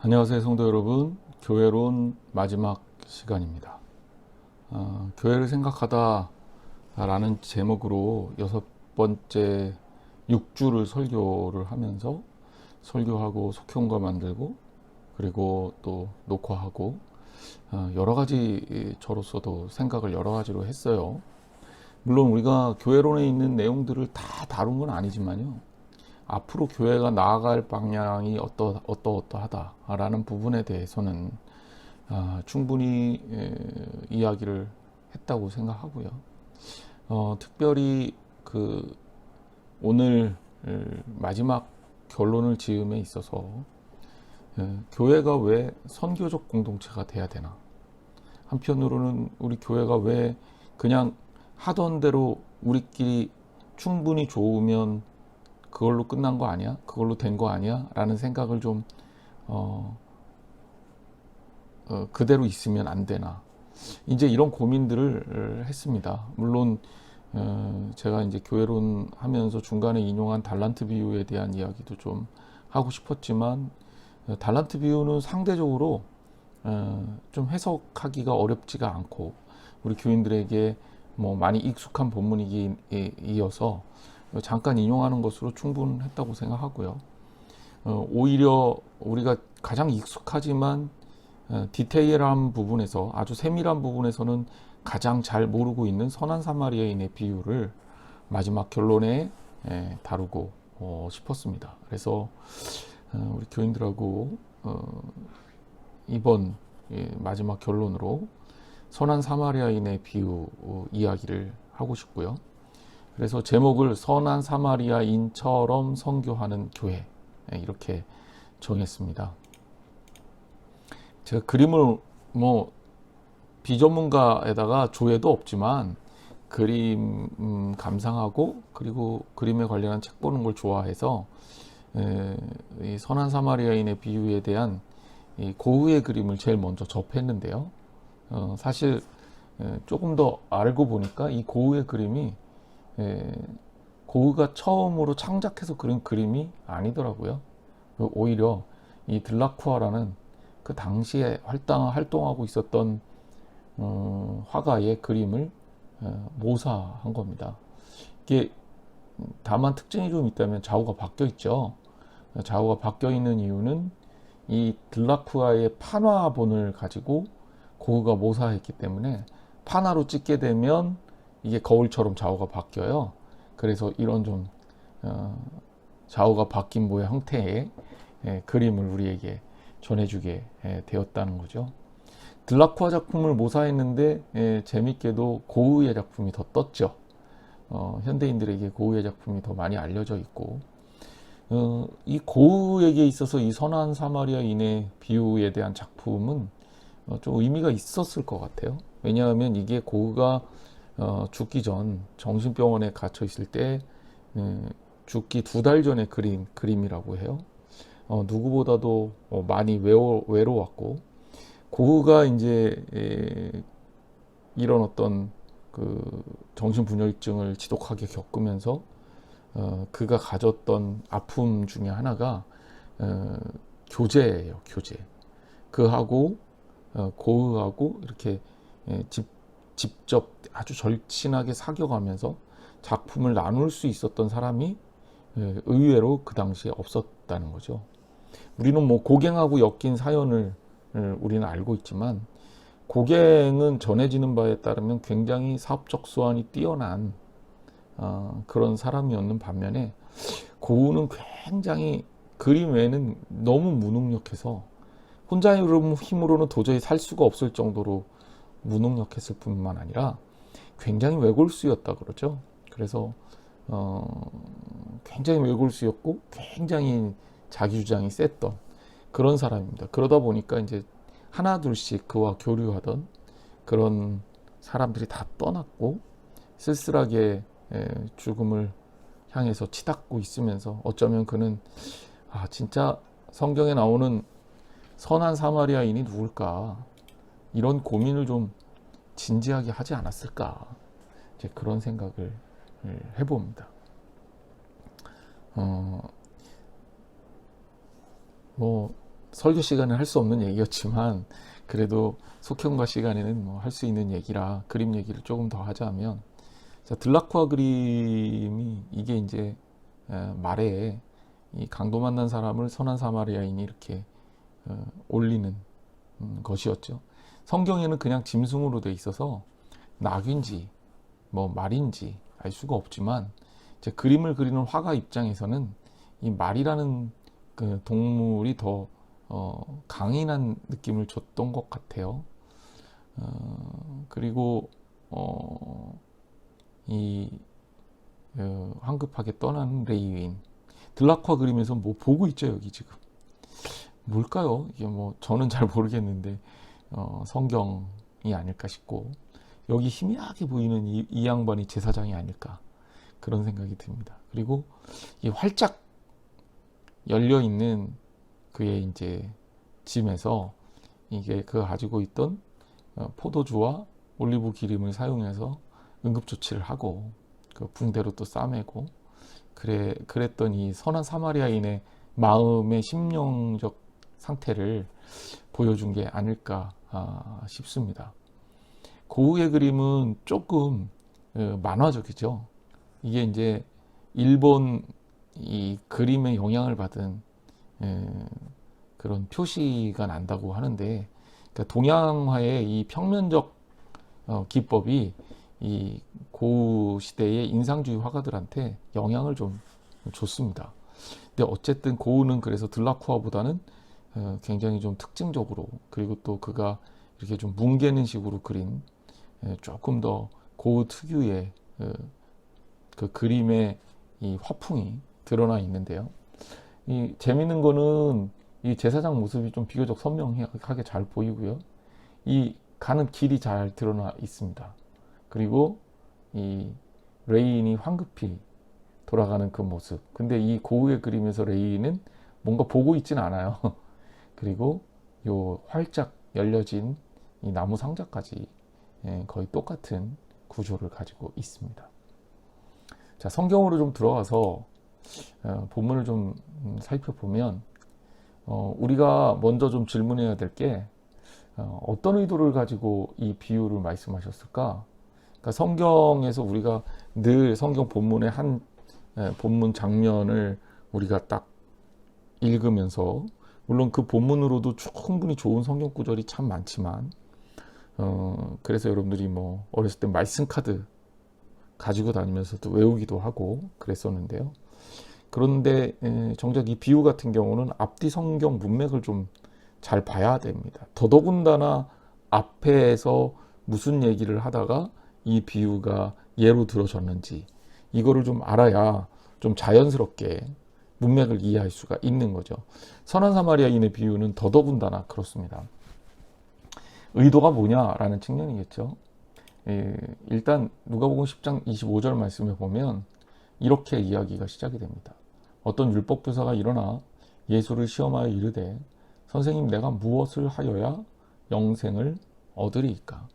안녕하세요, 성도 여러분. 교회론 마지막 시간입니다. 교회를 생각하다 라는 제목으로 6번째 6주를 설교를 하면서 설교하고 속편과 만들고 그리고 또 녹화하고 여러 가지 저로서도 생각을 여러 가지로 했어요. 물론 우리가 교회론에 있는 내용들을 다 다룬 건 아니지만요. 앞으로 교회가 나아갈 방향이 어떠하다라는 부분에 대해서는 충분히 이야기를 했다고 생각하고요. 특별히 그 오늘 마지막 결론을 지음에 있어서 교회가 왜 선교적 공동체가 돼야 되나? 한편으로는 우리 교회가 왜 그냥 하던 대로 우리끼리 충분히 좋으면 그걸로 끝난 거 아니야? 그걸로 된 거 아니야? 라는 생각을 좀 그대로 있으면 안 되나? 이제 이런 고민들을 했습니다. 물론 제가 이제 교회론 하면서 중간에 인용한 달란트 비유에 대한 이야기도 좀 하고 싶었지만 달란트 비유는 상대적으로 좀 해석하기가 어렵지가 않고 우리 교인들에게 뭐 많이 익숙한 본문이어서 잠깐 인용하는 것으로 충분했다고 생각하고요. 오히려 우리가 가장 익숙하지만 디테일한 부분에서 아주 세밀한 부분에서는 가장 잘 모르고 있는 선한 사마리아인의 비유를 마지막 결론에 다루고 싶었습니다. 그래서 우리 교인들하고 이번 마지막 결론으로 선한 사마리아인의 비유 이야기를 하고 싶고요. 그래서 제목을 선한 사마리아인처럼 선교하는 교회 이렇게 정했습니다. 제가 그림을 뭐 비전문가에다가 조예도 없지만 그림 감상하고 그리고 그림에 관련한 책 보는 걸 좋아해서 이 선한 사마리아인의 비유에 대한 이 고흐의 그림을 제일 먼저 접했는데요. 사실 조금 더 알고 보니까 이 고흐의 그림이 고흐가 처음으로 창작해서 그린 그림이 아니더라고요. 오히려 이 들라쿠아라는 그 당시에 활동하고 있었던 화가의 그림을 모사한 겁니다. 이게 다만 특징이 좀 있다면 좌우가 바뀌어 있죠. 좌우가 바뀌어 있는 이유는 이 들라쿠아의 판화본을 가지고 고흐가 모사했기 때문에 판화로 찍게 되면 이게 거울처럼 좌우가 바뀌어요. 그래서 이런 좀 좌우가 바뀐 모양 형태의 그림을 우리에게 전해주게 되었다는 거죠. 들라쿠아 작품을 모사했는데 재밌게도 고흐의 작품이 더 떴죠. 현대인들에게 고흐의 작품이 더 많이 알려져 있고 이 고흐에게 있어서 이 선한 사마리아인의 비유에 대한 작품은 좀 의미가 있었을 것 같아요. 왜냐하면 이게 고흐가 죽기 전 정신병원에 갇혀 있을 때 죽기 2달 전에 그린 그림이라고 해요. 누구보다도 많이 외로웠고 고흐가 이제 이런 어떤 그 정신분열증을 지독하게 겪으면서 그가 가졌던 아픔 중에 하나가 교제예요. 교제. 그하고 고흐하고 이렇게 직접 아주 절친하게 사귀어가면서 작품을 나눌 수 있었던 사람이 의외로 그 당시에 없었다는 거죠. 우리는 뭐 고갱하고 엮인 사연을 우리는 알고 있지만 고갱은 전해지는 바에 따르면 굉장히 사업적 수완이 뛰어난 그런 사람이었는 반면에 고흐는 굉장히 그림 외에는 너무 무능력해서 혼자의 힘으로는 도저히 살 수가 없을 정도로 무능력했을 뿐만 아니라 굉장히 외골수였다 그러죠. 그래서 굉장히 외골수였고 굉장히 자기 주장이 셌던 그런 사람입니다. 그러다 보니까 이제 하나 둘씩 그와 교류하던 그런 사람들이 다 떠났고 쓸쓸하게 죽음을 향해서 치닫고 있으면서 어쩌면 그는 진짜 성경에 나오는 선한 사마리아인이 누굴까 이런 고민을 좀 진지하게 하지 않았을까 이제 그런 생각을 해봅니다. 뭐 설교 시간에 할 수 없는 얘기였지만 그래도 속현과 시간에는 뭐 할 수 있는 얘기라 그림 얘기를 조금 더 하자면, 자, 들라쿠아 그림이 이게 이제 말에 이 강도 만난 사람을 선한 사마리아인이 이렇게 올리는 것이었죠. 성경에는 그냥 짐승으로 돼 있어서 낙인지 뭐 말인지 알 수가 없지만, 이제 그림을 그리는 화가 입장에서는 이 말이라는 그 동물이 더 강인한 느낌을 줬던 것 같아요. 그리고 이 황급하게 떠나는 레이윈, 들라쿠아 그림에서 뭐 보고 있죠 여기 지금. 뭘까요? 이게 뭐 저는 잘 모르겠는데 성경이 아닐까 싶고, 여기 희미하게 보이는 이 양반이 제사장이 아닐까 그런 생각이 듭니다. 그리고 이 활짝 열려 있는 그의 이제 짐에서 이게 그가 가지고 있던 포도주와 올리브 기름을 사용해서 응급조치를 하고 그 붕대로 또 싸매고 그랬던 이 선한 사마리아인의 마음의 심령적 상태를 보여준 게 아닐까 싶습니다. 고흐의 그림은 조금 만화적이죠. 이게 이제 일본 이 그림의 영향을 받은 그런 표시가 난다고 하는데, 그러니까 동양화의 이 평면적 기법이 이 고흐 시대의 인상주의 화가들한테 영향을 좀 줬습니다. 근데 어쨌든 고흐는 그래서 들라쿠아보다는 굉장히 좀 특징적으로, 그리고 또 그가 이렇게 좀 뭉개는 식으로 그린 조금 더 고흐 특유의 그 그림의 이 화풍이 드러나 있는데요. 이 재밌는 거는 이 제사장 모습이 좀 비교적 선명하게 잘 보이고요. 이 가는 길이 잘 드러나 있습니다. 그리고 이 레인이 황급히 돌아가는 그 모습. 근데 이 고흐의 그림에서 레인은 뭔가 보고 있진 않아요. 그리고 요 활짝 열려진 이 나무 상자까지 거의 똑같은 구조를 가지고 있습니다. 자, 성경으로 좀 들어가서 본문을 좀 살펴보면 우리가 먼저 좀 질문해야 될 게 어떤 의도를 가지고 이 비유를 말씀하셨을까? 그러니까 성경에서 우리가 늘 성경 본문의 한 본문 장면을 우리가 딱 읽으면서, 물론 그 본문으로도 충분히 좋은 성경 구절이 참 많지만 그래서 여러분들이 뭐 어렸을 때 말씀 카드 가지고 다니면서도 외우기도 하고 그랬었는데요. 그런데 정작 이 비유 같은 경우는 앞뒤 성경 문맥을 좀 잘 봐야 됩니다. 더더군다나 앞에서 무슨 얘기를 하다가 이 비유가 예로 들어졌는지 이거를 좀 알아야 좀 자연스럽게 문맥을 이해할 수가 있는 거죠. 선한 사마리아인의 비유는 더더군다나 그렇습니다. 의도가 뭐냐라는 측면이겠죠. 일단 누가복음 10장 25절 말씀에 보면 이렇게 이야기가 시작이 됩니다. 어떤 율법교사가 일어나 예수를 시험하여 이르되 선생님, 내가 무엇을 하여야 영생을 얻으리이까?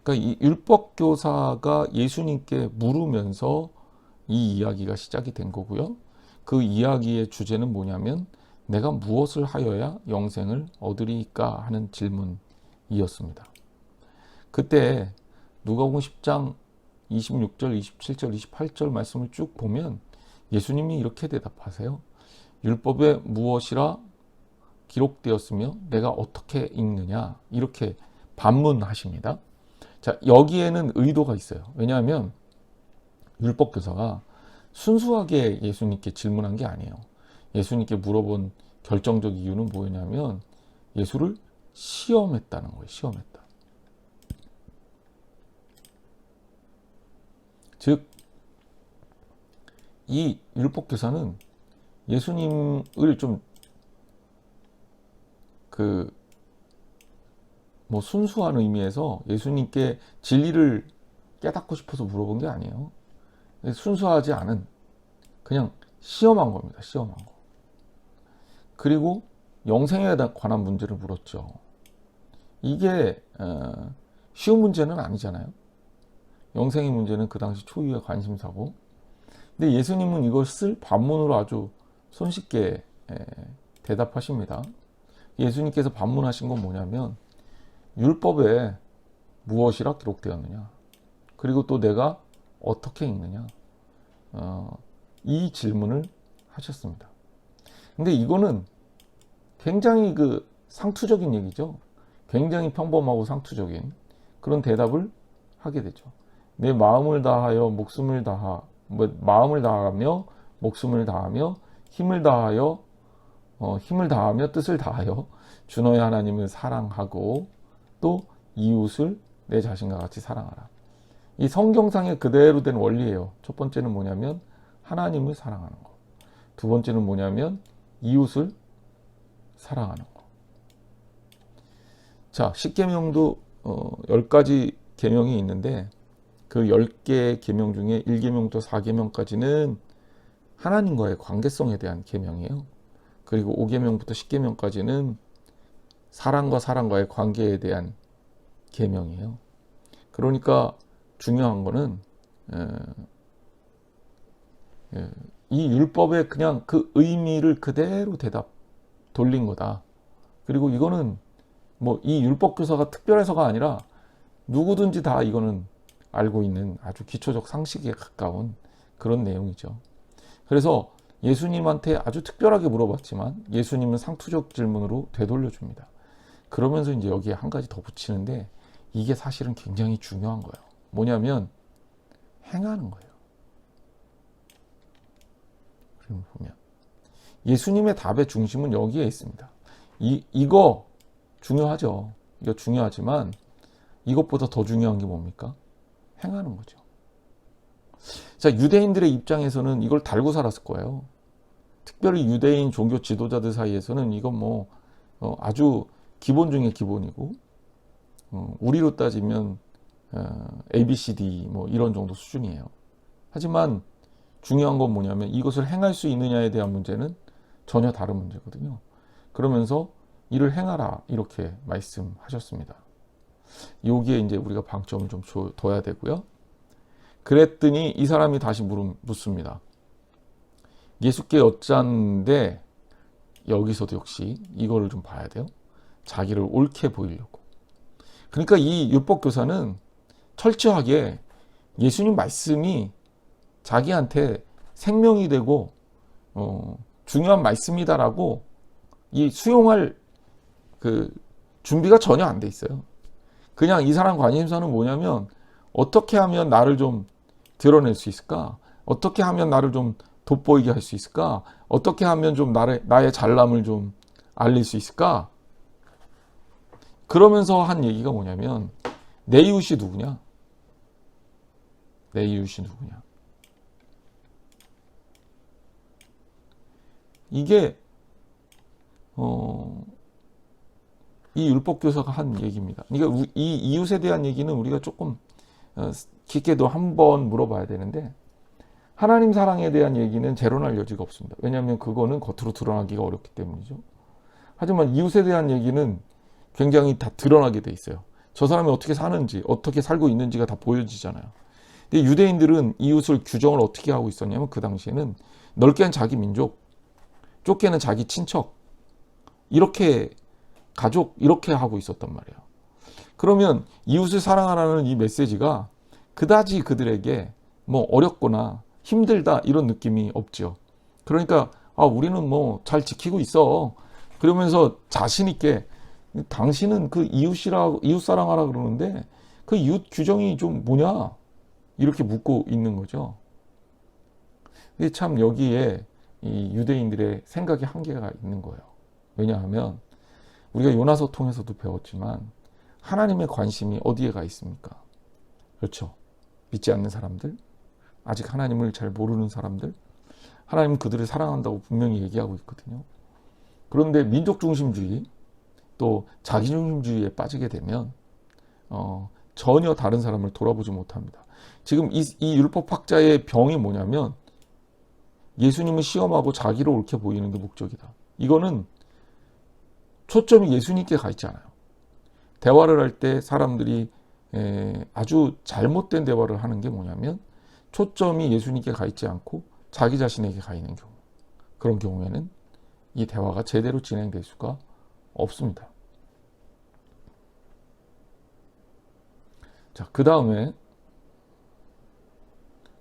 그러니까 이 율법교사가 예수님께 물으면서 이 이야기가 시작이 된 거고요. 그 이야기의 주제는 뭐냐면 내가 무엇을 하여야 영생을 얻으리이까 하는 질문이었습니다. 그때 누가복음 10장 26절, 27절, 28절 말씀을 쭉 보면 예수님이 이렇게 대답하세요. 율법에 무엇이라 기록되었으며 내가 어떻게 읽느냐, 이렇게 반문하십니다. 자, 여기에는 의도가 있어요. 왜냐하면 율법교사가 순수하게 예수님께 질문한 게 아니에요. 예수님께 물어본 결정적 이유는 뭐냐면 예수를 시험했다는 거예요. 시험했다. 즉, 이 율법교사는 예수님을 좀 순수한 의미에서 예수님께 진리를 깨닫고 싶어서 물어본 게 아니에요. 순수하지 않은, 그냥 시험한 겁니다. 시험한 거. 그리고 영생에 관한 문제를 물었죠. 이게 쉬운 문제는 아니잖아요. 영생의 문제는 그 당시 초유의 관심사고, 근데 예수님은 이것을 반문으로 아주 손쉽게 대답하십니다. 예수님께서 반문하신 건 뭐냐면 율법에 무엇이라 기록되었느냐, 그리고 또 내가 어떻게 읽느냐, 이 질문을 하셨습니다. 근데 이거는 굉장히 그 상투적인 얘기죠. 굉장히 평범하고 상투적인 그런 대답을 하게 되죠. 내 마음을 다하여 목숨을 마음을 다하며 목숨을 다하며 힘을 다하며 뜻을 다하여 주 너의 하나님을 사랑하고 또 이웃을 내 자신과 같이 사랑하라. 이 성경상에 그대로 된 원리예요. 첫 번째는 뭐냐면 하나님을 사랑하는 거. 두 번째는 뭐냐면 이웃을 사랑하는 거. 자, 10계명도 10가지 계명이 있는데 그 10개의 계명 중에 1계명부터 4계명까지는 하나님과의 관계성에 대한 계명이에요. 그리고 5계명부터 10계명까지는 사람과 사람과의 관계에 대한 계명이에요. 그러니까 중요한 거는 이 율법의 그냥 그 의미를 그대로 돌린 거다. 그리고 이거는 뭐 이 율법 교사가 특별해서가 아니라 누구든지 다 이거는 알고 있는 아주 기초적 상식에 가까운 그런 내용이죠. 그래서 예수님한테 아주 특별하게 물어봤지만 예수님은 상투적 질문으로 되돌려 줍니다. 그러면서 이제 여기에 한 가지 더 붙이는데 이게 사실은 굉장히 중요한 거예요. 뭐냐면 행하는 거예요. 그럼 보면 예수님의 답의 중심은 여기에 있습니다. 이거 중요하죠. 이거 중요하지만 이것보다 더 중요한 게 뭡니까? 행하는 거죠. 자, 유대인들의 입장에서는 이걸 달고 살았을 거예요. 특별히 유대인 종교 지도자들 사이에서는 이건 뭐 아주 기본 중에 기본이고 우리로 따지면 ABCD 뭐 이런 정도 수준이에요. 하지만 중요한 건 뭐냐면 이것을 행할 수 있느냐에 대한 문제는 전혀 다른 문제거든요. 그러면서 이를 행하라 이렇게 말씀하셨습니다. 여기에 이제 우리가 방점을 좀 둬야 되고요. 그랬더니 이 사람이 다시 묻습니다. 예수께 여쭌데 여기서도 역시 이거를 좀 봐야 돼요. 자기를 옳게 보이려고. 그러니까 이 율법 교사는 철저하게 예수님 말씀이 자기한테 생명이 되고 중요한 말씀이다라고 이 수용할 그 준비가 전혀 안 돼 있어요. 그냥 이 사람 관심사는 뭐냐면 어떻게 하면 나를 좀 드러낼 수 있을까? 어떻게 하면 나를 좀 돋보이게 할 수 있을까? 어떻게 하면 좀 나의 잘남을 좀 알릴 수 있을까? 그러면서 한 얘기가 뭐냐면 내 이웃이 누구냐? 내 이웃이 누구냐? 이게 이 율법교사가 한 얘기입니다. 그러니까 이 이웃에 대한 얘기는 우리가 조금 깊게도 한번 물어봐야 되는데 하나님 사랑에 대한 얘기는 재론할 여지가 없습니다. 왜냐하면 그거는 겉으로 드러나기가 어렵기 때문이죠. 하지만 이웃에 대한 얘기는 굉장히 다 드러나게 돼 있어요. 저 사람이 어떻게 사는지 어떻게 살고 있는지가 다 보여지잖아요. 근데 유대인들은 이웃을 규정을 어떻게 하고 있었냐면 그 당시에는 넓게는 자기 민족, 좁게는 자기 친척, 이렇게 가족 이렇게 하고 있었단 말이에요. 그러면 이웃을 사랑하라는 이 메시지가 그다지 그들에게 뭐 어렵거나 힘들다 이런 느낌이 없죠. 그러니까 우리는 뭐 잘 지키고 있어. 그러면서 자신 있게 당신은 그 이웃 사랑하라 그러는데 그 이웃 규정이 좀 뭐냐 이렇게 묻고 있는 거죠. 근데 참 여기에 이 유대인들의 생각의 한계가 있는 거예요. 왜냐하면 우리가 요나서 통해서도 배웠지만 하나님의 관심이 어디에 가 있습니까? 그렇죠. 믿지 않는 사람들, 아직 하나님을 잘 모르는 사람들, 하나님은 그들을 사랑한다고 분명히 얘기하고 있거든요. 그런데 민족중심주의, 또 자기중심주의에 빠지게 되면 전혀 다른 사람을 돌아보지 못합니다. 지금 이 율법학자의 병이 뭐냐면 예수님을 시험하고 자기를 옳게 보이는 게 목적이다. 이거는 초점이 예수님께 가 있지 않아요. 대화를 할 때 사람들이 아주 잘못된 대화를 하는 게 뭐냐면 초점이 예수님께 가 있지 않고 자기 자신에게 가 있는 경우. 그런 경우에는 이 대화가 제대로 진행될 수가 없습니다. 자, 그 다음에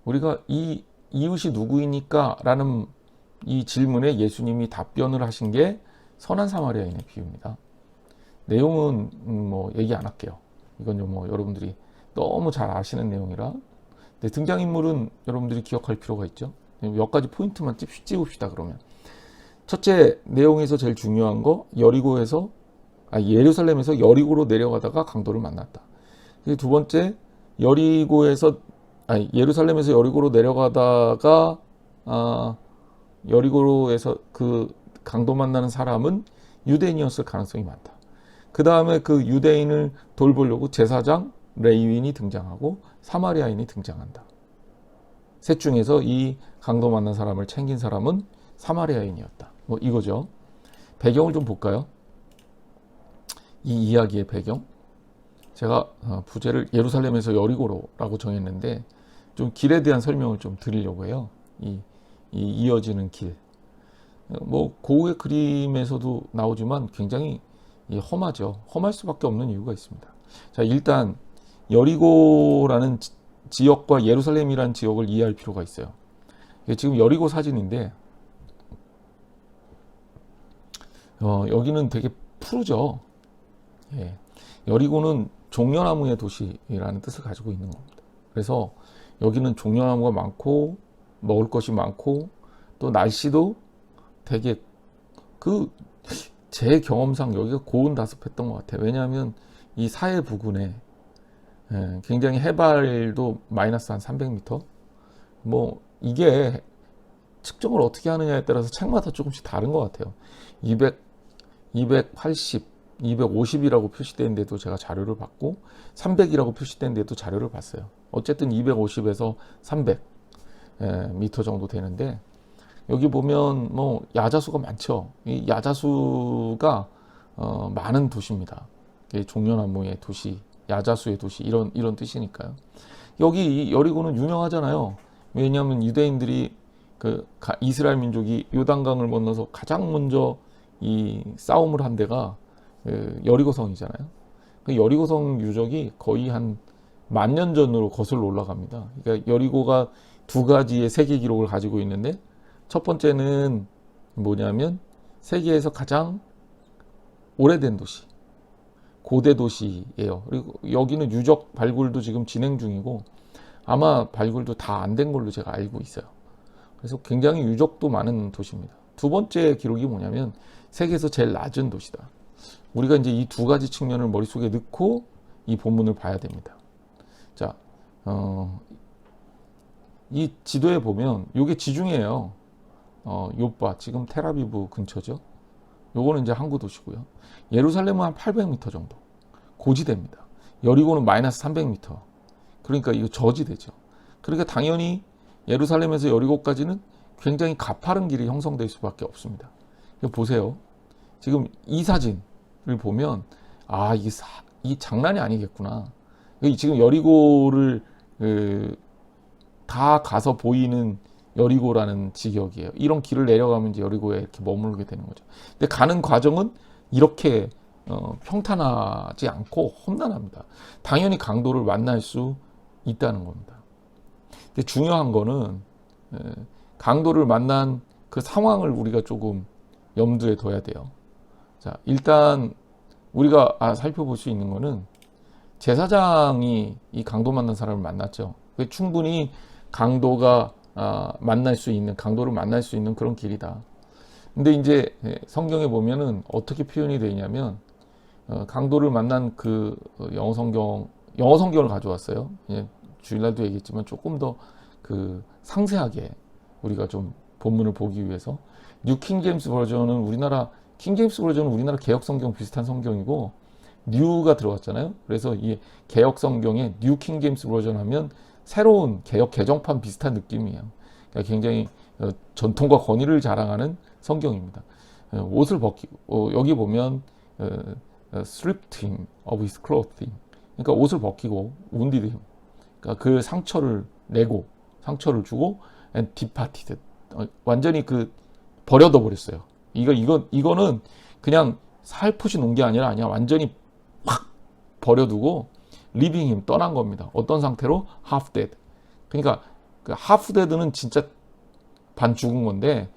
우리가 이 이웃이 누구이니까 라는 이 질문에 예수님이 답변을 하신 게 선한 사마리아인의 비유입니다. 내용은 뭐 얘기 안 할게요. 이건 뭐 여러분들이 너무 잘 아시는 내용이라. 근데 등장인물은 여러분들이 기억할 필요가 있죠. 몇 가지 포인트만 찝읍시다. 그러면 첫째, 내용에서 제일 중요한 거, 예루살렘에서 여리고로 내려가다가 강도를 만났다. 두 번째, 예루살렘에서 여리고로 내려가다가 여리고로에서 그 강도 만나는 사람은 유대인이었을 가능성이 많다. 그 다음에 그 유대인을 돌보려고 제사장, 레위인이 등장하고 사마리아인이 등장한다. 셋 중에서 이 강도 만난 사람을 챙긴 사람은 사마리아인이었다. 뭐 이거죠. 배경을 좀 볼까요? 이 이야기의 배경. 제가 부제를 예루살렘에서 여리고로라고 정했는데 좀 길에 대한 설명을 좀 드리려고 해요. 이 이어지는 길. 뭐 고흐의 그림에서도 나오지만 굉장히 험하죠. 험할 수밖에 없는 이유가 있습니다. 자, 일단 여리고라는 지역과 예루살렘이라는 지역을 이해할 필요가 있어요. 지금 여리고 사진인데 여기는 되게 푸르죠. 예. 여리고는 종려나무의 도시라는 뜻을 가지고 있는 겁니다. 그래서 여기는 종려나무가 많고 먹을 것이 많고 또 날씨도 되게 제 경험상 여기가 고온다습했던 것 같아요. 왜냐하면 이 사해 부근에 굉장히 해발도 마이너스 한 300m. 뭐 이게 측정을 어떻게 하느냐에 따라서 책마다 조금씩 다른 것 같아요. 280, 250이라고 표시된 데도 제가 자료를 봤고 300이라고 표시된 데도 자료를 봤어요. 어쨌든 250에서 300 미터 정도 되는데 여기 보면 뭐 야자수가 많죠. 이 야자수가 많은 도시입니다. 종려나무의 도시, 야자수의 도시 이런 뜻이니까요. 여기 여리고는 유명하잖아요. 왜냐하면 유대인들이 이스라엘 민족이 요단강을 건너서 가장 먼저 이 싸움을 한 데가 여리고성이잖아요. 그 여리고성 유적이 거의 한 10,000년 전으로 거슬러 올라갑니다. 그러니까 여리고가 두 가지의 세계 기록을 가지고 있는데 첫 번째는 뭐냐면 세계에서 가장 오래된 도시, 고대 도시예요. 그리고 여기는 유적 발굴도 지금 진행 중이고 아마 발굴도 다 안 된 걸로 제가 알고 있어요. 그래서 굉장히 유적도 많은 도시입니다. 두 번째 기록이 뭐냐면 세계에서 제일 낮은 도시다. 우리가 이제 이 두 가지 측면을 머릿속에 넣고 이 본문을 봐야 됩니다. 자, 이 지도에 보면 이게 지중해예요. 요빠 지금 텔아비브 근처죠. 요거는 이제 항구 도시고요. 예루살렘은 한 800m 정도 고지대입니다. 여리고는 마이너스 300m. 그러니까 이거 저지대죠. 그러니까 당연히 예루살렘에서 여리고까지는 굉장히 가파른 길이 형성될 수밖에 없습니다. 이거 보세요. 지금 이 사진을 보면 이게 장난이 아니겠구나. 지금 여리고를 다 가서 보이는 여리고라는 지역이에요. 이런 길을 내려가면 이제 여리고에 이렇게 머무르게 되는 거죠. 근데 가는 과정은 이렇게 평탄하지 않고 험난합니다. 당연히 강도를 만날 수 있다는 겁니다. 근데 중요한 거는 강도를 만난 그 상황을 우리가 조금 염두에 둬야 돼요. 자, 일단 우리가 살펴볼 수 있는 거는 제사장이 이 강도 만난 사람을 만났죠. 충분히 강도를 만날 수 있는 그런 길이다. 근데 이제 성경에 보면은 어떻게 표현이 되어 있냐면 강도를 만난 그 영어 성경을 가져왔어요. 주일날도 얘기했지만 조금 더 상세하게 우리가 좀 본문을 보기 위해서 뉴 킹제임스 버전은 우리나라 개혁 성경 비슷한 성경이고 뉴가 들어갔잖아요. 그래서 이 개혁 성경에 뉴 킹제임스 버전 하면 새로운 개혁 개정판 비슷한 느낌이에요. 그러니까 굉장히 전통과 권위를 자랑하는 성경입니다. 옷을 벗기고 여기 보면 stripped him of his clothing. 그러니까 옷을 벗기고 wounded him. 그러니까 그 상처를 주고 and departed. 완전히 버려둬 버렸어요. 이거는 그냥 살포시 놓은 게 아니라 완전히 팍 버려두고 living him 떠난 겁니다. 어떤 상태로? half dead. 그러니까 그 half dead는 진짜 반 죽은 건데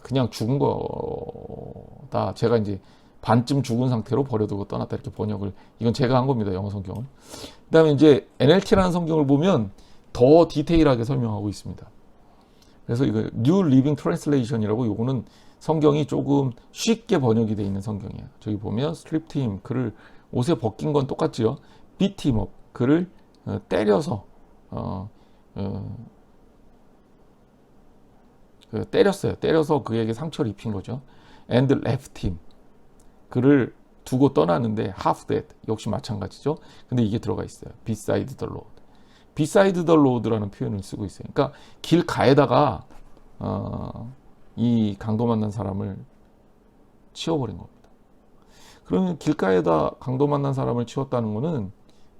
그냥 죽은 거다. 제가 이제 반쯤 죽은 상태로 버려두고 떠났다 이렇게 번역을, 이건 제가 한 겁니다. 영어 성경은. 그 다음에 이제 NLT라는 성경을 보면 더 디테일하게 설명하고 있습니다. 그래서 이거 New Living Translation이라고, 요거는 성경이 조금 쉽게 번역이 되어 있는 성경이에요. 저기 보면 stripped him, 그를 옷에 벗긴 건 똑같지요. beat him up, 그를 때려서 때렸어요. 때려서 그에게 상처를 입힌 거죠. and left him, 그를 두고 떠나는데 half dead, 역시 마찬가지죠. 근데 이게 들어가 있어요. beside the road. beside the road라는 표현을 쓰고 있어요. 그러니까 길가에다가 이 강도 만난 사람을 치워버린 겁니다. 그러면 길가에다 강도 만난 사람을 치웠다는 거는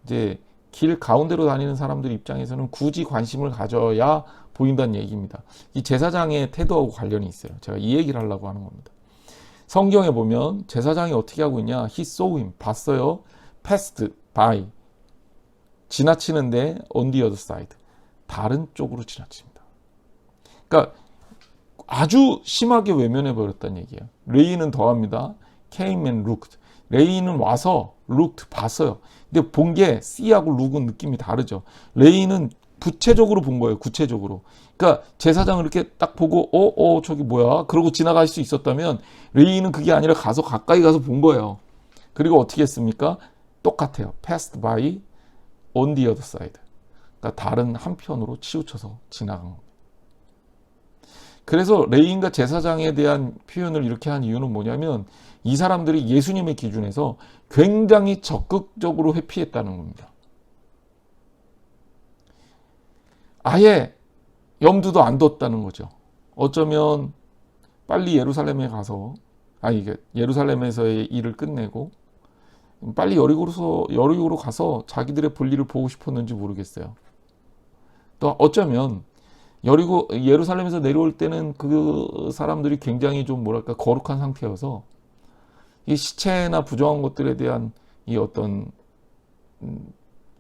이제 길 가운데로 다니는 사람들 입장에서는 굳이 관심을 가져야 보인다는 얘기입니다. 이 제사장의 태도하고 관련이 있어요. 제가 이 얘기를 하려고 하는 겁니다. 성경에 보면 제사장이 어떻게 하고 있냐? He saw him, 봤어요. Passed by, 지나치는데 on the other side, 다른 쪽으로 지나칩니다. 그러니까 아주 심하게 외면해 버렸다는 얘기예요. 레이는 더합니다. Came and looked. 레이는 와서 looked, 봤어요. 근데 본 게 C하고 look은 느낌이 다르죠. 레이는 구체적으로 본 거예요. 구체적으로. 그러니까 제사장을 이렇게 딱 보고 저기 뭐야? 그러고 지나갈 수 있었다면 레이는 그게 아니라 가서 가까이 가서 본 거예요. 그리고 어떻게 했습니까? 똑같아요. Passed by on the other side. 그러니까 다른 한편으로 치우쳐서 지나간 겁니다. 그래서 레이인과 제사장에 대한 표현을 이렇게 한 이유는 뭐냐면 이 사람들이 예수님의 기준에서 굉장히 적극적으로 회피했다는 겁니다. 아예 염두도 안 뒀다는 거죠. 어쩌면 빨리 예루살렘에 가서, 예루살렘에서의 일을 끝내고 빨리 여리고로 가서 자기들의 볼일을 보고 싶었는지 모르겠어요. 또 어쩌면 예루살렘에서 내려올 때는 그 사람들이 굉장히 좀 거룩한 상태여서 이 시체나 부정한 것들에 대한 이 어떤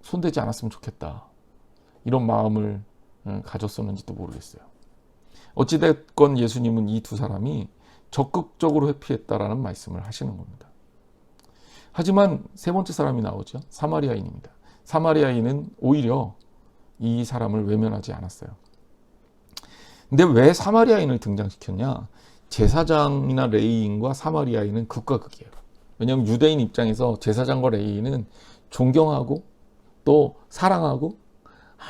손대지 않았으면 좋겠다, 이런 마음을 가졌었는지도 모르겠어요. 어찌됐건 예수님은 이 두 사람이 적극적으로 회피했다라는 말씀을 하시는 겁니다. 하지만 세 번째 사람이 나오죠. 사마리아인입니다. 사마리아인은 오히려 이 사람을 외면하지 않았어요. 근데 왜 사마리아인을 등장시켰냐? 제사장이나 레위인과 사마리아인은 극과 극이에요. 왜냐하면 유대인 입장에서 제사장과 레위인은 존경하고 또 사랑하고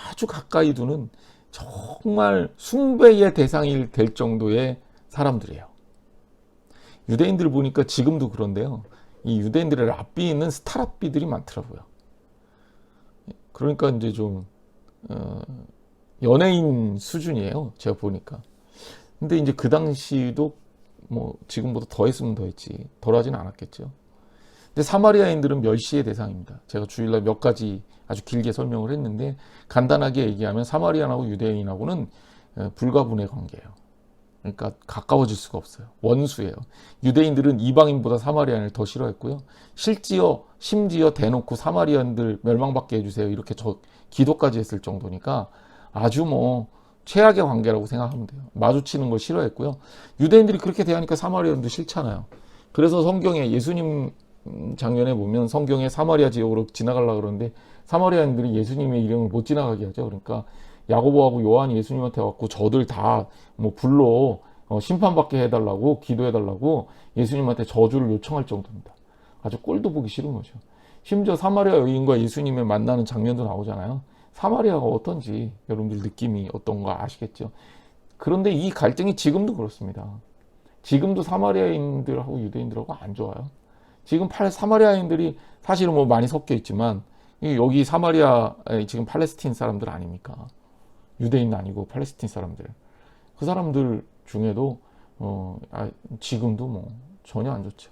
아주 가까이 두는 정말 숭배의 대상이 될 정도의 사람들이에요. 유대인들 보니까 지금도 그런데요, 이 유대인들의 랍비 있는 스타 랍비들이 많더라고요. 그러니까 이제 좀 연예인 수준이에요, 제가 보니까. 근데 이제 그 당시도 뭐 지금보다 더 했으면 더 했지, 덜 하진 않았겠죠. 근데 사마리아인들은 멸시의 대상입니다. 제가 주일날 몇 가지 아주 길게 설명을 했는데, 간단하게 얘기하면 사마리아인하고 유대인하고는 불가분의 관계예요. 그러니까 가까워질 수가 없어요. 원수예요. 유대인들은 이방인보다 사마리아인을 더 싫어했고요. 심지어 대놓고 사마리아인들 멸망받게 해주세요, 이렇게 기도까지 했을 정도니까 아주 최악의 관계라고 생각하면 돼요. 마주치는 걸 싫어했고요. 유대인들이 그렇게 대하니까 사마리아인도 싫잖아요. 그래서 성경에 예수님 장면에 보면 성경에 사마리아 지역으로 지나가려고 그러는데 사마리아인들이 예수님의 이름을 못 지나가게 하죠. 그러니까 야고보하고 요한이 예수님한테 왔고 저들 다 불로 심판받게 해달라고, 기도해달라고 예수님한테 저주를 요청할 정도입니다. 아주 꼴도 보기 싫은 거죠. 심지어 사마리아 여인과 예수님의 만나는 장면도 나오잖아요. 사마리아가 어떤지 여러분들 느낌이 어떤가 아시겠죠? 그런데 이 갈등이 지금도 그렇습니다. 지금도 사마리아인들하고 유대인들하고 안 좋아요. 지금 사마리아인들이 사실은 많이 섞여 있지만 여기 사마리아 지금 팔레스틴 사람들 아닙니까? 유대인 아니고 팔레스틴 사람들. 그 사람들 중에도 지금도 전혀 안 좋죠.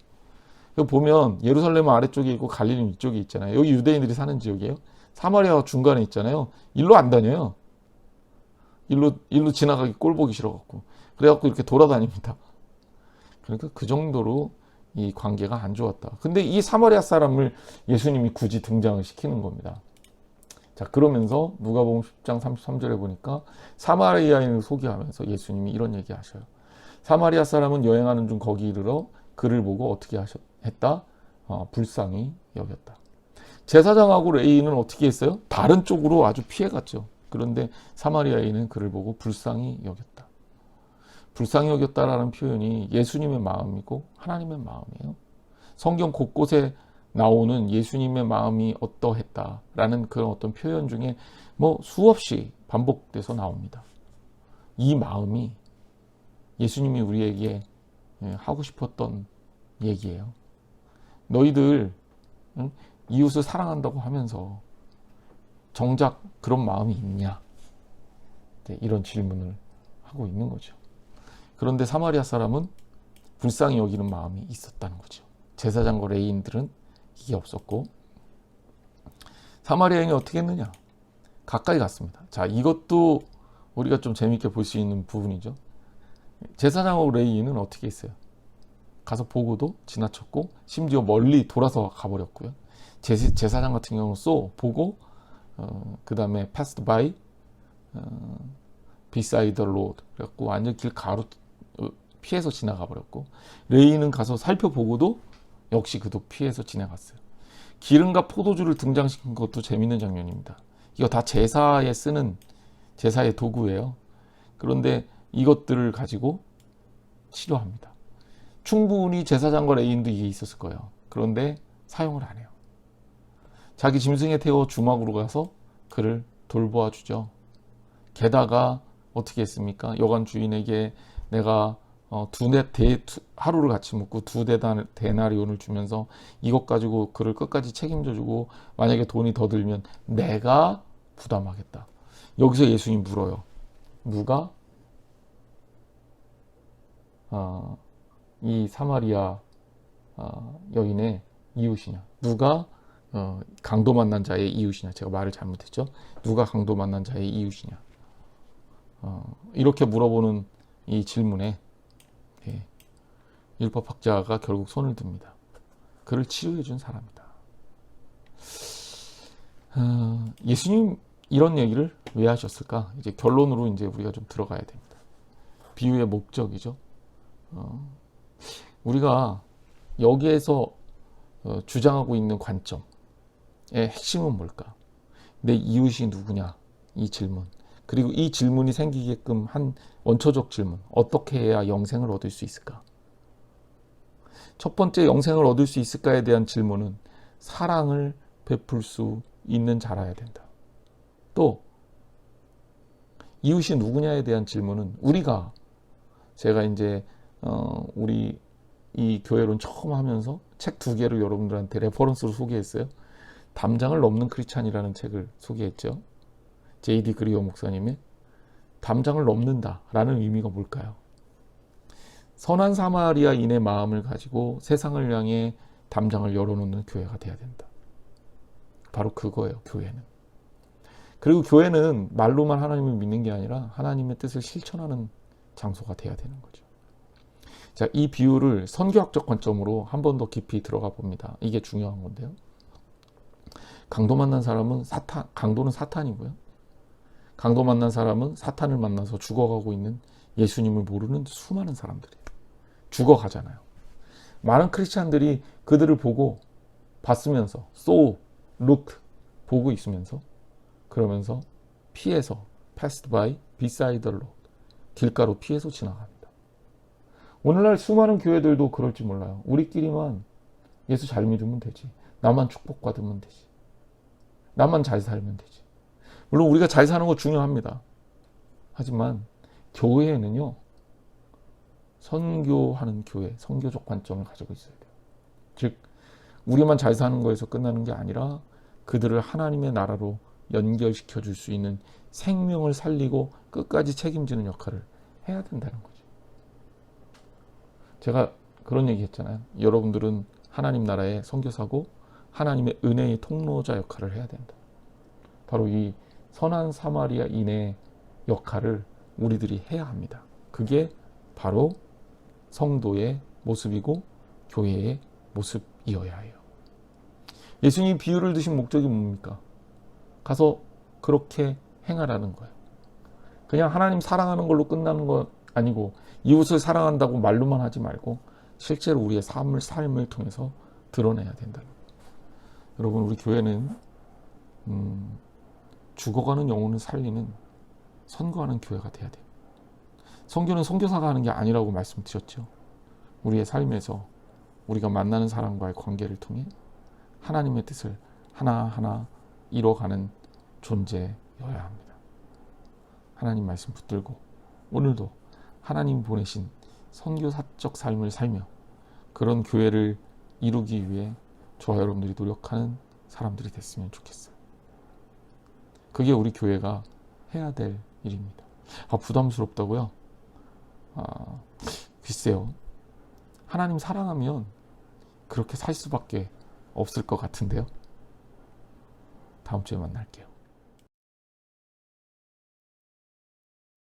여기 보면 예루살렘 아래쪽에 있고 갈릴리 이쪽에 있잖아요. 여기 유대인들이 사는 지역이에요. 사마리아 중간에 있잖아요. 일로 안 다녀요. 일로 지나가기 꼴 보기 싫어갖고. 그래갖고 이렇게 돌아다닙니다. 그러니까 그 정도로 이 관계가 안 좋았다. 근데 이 사마리아 사람을 예수님이 굳이 등장을 시키는 겁니다. 자, 그러면서 누가복음 10장 33절에 보니까 사마리아인을 소개하면서 예수님이 이런 얘기 하셔요. 사마리아 사람은 여행하는 중 거기 이르러 그를 보고 어떻게 했다? 불쌍히 여겼다. 제사장하고 레위인은 어떻게 했어요? 다른 쪽으로 아주 피해갔죠. 그런데 사마리아인은 그를 보고 불쌍히 여겼다. 불쌍히 여겼다라는 표현이 예수님의 마음이고 하나님의 마음이에요. 성경 곳곳에 나오는 예수님의 마음이 어떠했다라는 그런 어떤 표현 중에 뭐 수없이 반복돼서 나옵니다. 이 마음이 예수님이 우리에게 하고 싶었던 얘기예요. 너희들 이웃을 사랑한다고 하면서 정작 그런 마음이 있냐? 이런 질문을 하고 있는 거죠. 그런데 사마리아 사람은 불쌍히 여기는 마음이 있었다는 거죠. 제사장과 레위인들은 이게 없었고, 사마리아인이 어떻게 했느냐? 가까이 갔습니다. 자, 이것도 우리가 좀 재밌게 볼 수 있는 부분이죠. 제사장하고 레위인은 어떻게 했어요? 가서 보고도 지나쳤고, 심지어 멀리 돌아서 가버렸고요. 제사장 같은 경우는 보고, 그 다음에 passed by, beside the road 그래갖고 완전 길 가로 피해서 지나가 버렸고, 레위인은 가서 살펴보고도 역시 그도 피해서 지나갔어요. 기름과 포도주를 등장시킨 것도 재밌는 장면입니다. 이거 다 제사에 쓰는 제사의 도구예요. 그런데 이것들을 가지고 치료합니다. 충분히 제사장과 레위인도 이게 있었을 거예요. 그런데 사용을 안 해요. 자기 짐승에 태워 주막으로 가서 그를 돌보아 주죠. 게다가 어떻게 했습니까? 여관 주인에게 내가 하루를 같이 묵고 2데나리온을 주면서 이것 가지고 그를 끝까지 책임져 주고 만약에 돈이 더 들면 내가 부담하겠다. 여기서 예수님이 물어요. 누가 이 사마리아 여인의 이웃이냐? 누가 강도 만난 자의 이웃이냐? 제가 말을 잘못했죠. 누가 강도 만난 자의 이웃이냐? 이렇게 물어보는 이 질문에 율법학자가 결국 손을 듭니다. 그를 치료해 준 사람이다. 예수님 이런 얘기를 왜 하셨을까? 이제 결론으로 이제 우리가 좀 들어가야 됩니다. 비유의 목적이죠. 우리가 여기에서 주장하고 있는 관점의 핵심은 뭘까? 내 이웃이 누구냐? 이 질문. 그리고 이 질문이 생기게끔 한 원초적 질문. 어떻게 해야 영생을 얻을 수 있을까? 첫 번째 영생을 얻을 수 있을까에 대한 질문은 사랑을 베풀 수 있는 자라야 된다. 또 이웃이 누구냐에 대한 질문은 제가 이제 우리 이 교회론 처음 하면서 책 2개를 여러분들한테 레퍼런스로 소개했어요. 담장을 넘는 크리스찬이라는 책을 소개했죠. J.D. 그리어 목사님의 담장을 넘는다라는 의미가 뭘까요? 선한 사마리아인의 마음을 가지고 세상을 향해 담장을 열어놓는 교회가 돼야 된다. 바로 그거예요, 교회는. 그리고 교회는 말로만 하나님을 믿는 게 아니라 하나님의 뜻을 실천하는 장소가 돼야 되는 거죠. 자, 이 비유를 선교학적 관점으로 한 번 더 깊이 들어가 봅니다. 이게 중요한 건데요. 강도 만난 사람은 강도는 사탄이고요. 강도 만난 사람은 사탄을 만나서 죽어가고 있는 예수님을 모르는 수많은 사람들이에요. 죽어가잖아요. 많은 크리스찬들이 그들을 보고 봤으면서 look 보고 있으면서 그러면서 피해서 passed by beside the road 길가로 피해서 지나갑니다. 오늘날 수많은 교회들도 그럴지 몰라요. 우리끼리만 예수 잘 믿으면 되지. 나만 축복받으면 되지. 나만 잘 살면 되지. 물론 우리가 잘 사는 거 중요합니다. 하지만 교회는요. 선교하는 교회, 선교적 관점을 가지고 있어야 돼요. 즉 우리만 잘 사는 거에서 끝나는 게 아니라 그들을 하나님의 나라로 연결시켜 줄 수 있는 생명을 살리고 끝까지 책임지는 역할을 해야 된다는 거죠. 제가 그런 얘기 했잖아요. 여러분들은 하나님 나라의 선교사고 하나님의 은혜의 통로자 역할을 해야 된다. 바로 이 선한 사마리아인의 역할을 우리들이 해야 합니다. 그게 바로 성도의 모습이고 교회의 모습이어야 해요. 예수님이 비유를 드신 목적이 뭡니까? 가서 그렇게 행하라는 거예요. 그냥 하나님 사랑하는 걸로 끝나는 건 아니고 이웃을 사랑한다고 말로만 하지 말고 실제로 우리의 삶을 통해서 드러내야 된다는 거예요. 여러분, 우리 교회는 죽어가는 영혼을 살리는 선교하는 교회가 돼야 돼요. 선교는 선교사가 하는 게 아니라고 말씀드렸죠. 우리의 삶에서 우리가 만나는 사람과의 관계를 통해 하나님의 뜻을 하나하나 이뤄가는 존재여야 합니다. 하나님 말씀 붙들고 오늘도 하나님 보내신 선교사적 삶을 살며 그런 교회를 이루기 위해 저와 여러분들이 노력하는 사람들이 됐으면 좋겠어요. 그게 우리 교회가 해야 될 일입니다. 부담스럽다고요? 글쎄요. 하나님 사랑하면 그렇게 살 수밖에 없을 것 같은데요. 다음 주에 만날게요.